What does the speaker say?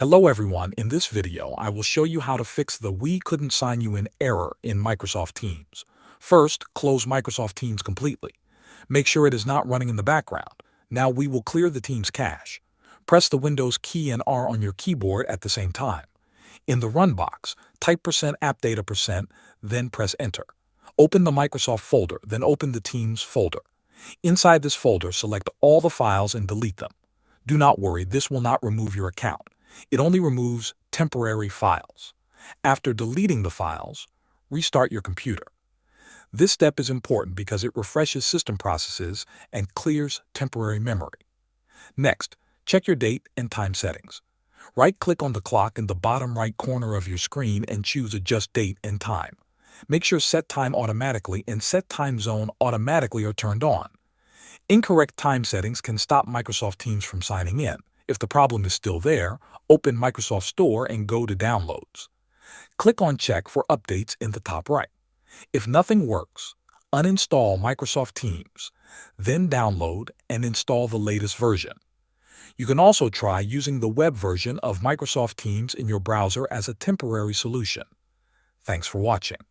Hello everyone, in this video I will show you how to fix the "we couldn't sign you in" error in Microsoft Teams. First, close Microsoft Teams completely. Make sure it is not running in the background. Now we will clear the Teams cache. Press the Windows key and R on your keyboard at the same time. In the Run box, type %appdata%, then press Enter. Open the Microsoft folder, then open the Teams folder. Inside this folder, select all the files and delete them. Do not worry, this will not remove your account. It only removes temporary files. After deleting the files, restart your computer. This step is important because it refreshes system processes and clears temporary memory. Next, check your date and time settings. Right-click on the clock in the bottom right corner of your screen and choose Adjust Date and Time. Make sure Set Time Automatically and Set Time Zone Automatically are turned on. Incorrect time settings can stop Microsoft Teams from signing in. If the problem is still there, open Microsoft Store and go to Downloads. Click on Check for updates in the top right. If nothing works, uninstall Microsoft Teams, then download and install the latest version. You can also try using the web version of Microsoft Teams in your browser as a temporary solution. Thanks for watching.